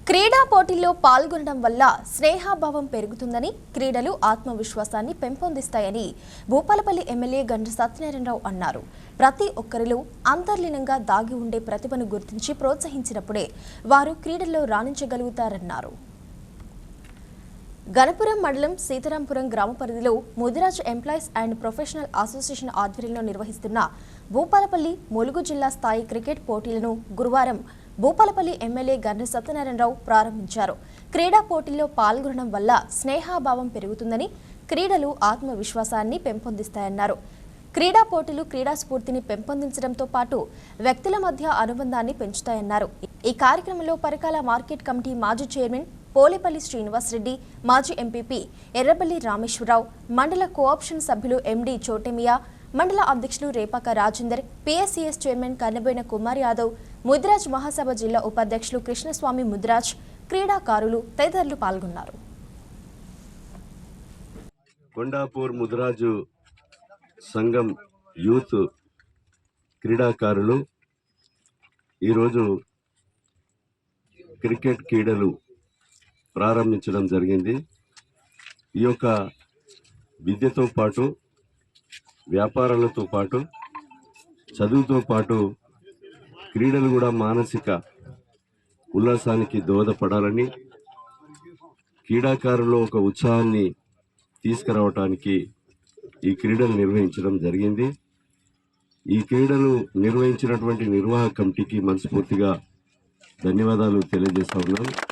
క్రీడా పోటీల్లో పాల్గొనడం వల్ల స్నేహభావం పెరుగుతుందని, క్రీడలు ఆత్మవిశ్వాసాన్ని పెంపొందిస్తాయని భూపాలపల్లి ఎమ్మెల్యే గండ్ర సత్యనారాయణరావు అన్నారు. ప్రతి ఒక్కరిలో అంతర్లీనంగా దాగి ఉండే ప్రతిభను గుర్తించి ప్రోత్సహించినప్పుడే వారు క్రీడల్లో రాణించగలుగుతారన్నారు. గణపురం మండలం సీతారాంపురం గ్రామ పరిధిలో Mudiraj employees and professional association ఆధ్వర్యంలో నిర్వహిస్తున్న భూపాలపల్లి ములుగు జిల్లా స్థాయి క్రికెట్ పోటీలను గురువారం భూపాలపల్లి ఎమ్మెల్యే గండ్ర సత్యనారాయణరావు ప్రారంభించారు. క్రీడా పోటీల్లో పాల్గొనడం వల్ల స్నేహభావం పెరుగుతుందని, క్రీడలు ఆత్మవిశ్వాసాన్ని పెంపొందిస్తాయన్నారు. క్రీడా పోటీలు క్రీడా స్ఫూర్తిని పెంపొందించడంతో పాటు వ్యక్తుల మధ్య అనుబంధాన్ని పెంచుతాయన్నారు. ఈ కార్యక్రమంలో పరకాల మార్కెట్ కమిటీ మాజీ చైర్మన్ పోలేపల్లి శ్రీనివాస్ రెడ్డి, మాజీ ఎంపీపీ ఎర్రబెల్లి రామేశ్వరరావు, మండల కోఆప్షన్ సభ్యులు ఎండి చోటెమియా, మండల అధ్యక్షులు రేపాక రాజేందర్, పిఎస్సిఎస్ చైర్మన్ కన్నబోయిన కుమార్ యాదవ్, ముదిరాజ్ మహాసభ జిల్లా ఉపాధ్యక్షులు కృష్ణస్వామి ముదిరాజ్, క్రీడాకారులు తదితరులు పాల్గొన్నారు. కొండాపూర్ ముదిరాజు సంఘం యూత్ క్రీడాకారులు ఈరోజు క్రికెట్ క్రీడలు ప్రారంభించడం జరిగింది. ఈ యొక్క విద్యతో పాటు, వ్యాపారాలతో పాటు, చదువుతో పాటు క్రీడలు కూడా మానసిక ఉల్లాసానికి దోహదపడాలని, క్రీడాకారుల్లో ఒక ఉత్సాహాన్ని తీసుకురావటానికి ఈ క్రీడలు నిర్వహించడం జరిగింది. ఈ క్రీడలు నిర్వహించినటువంటి నిర్వాహక కమిటీకి మనస్ఫూర్తిగా ధన్యవాదాలు తెలియజేస్తా ఉన్నాను.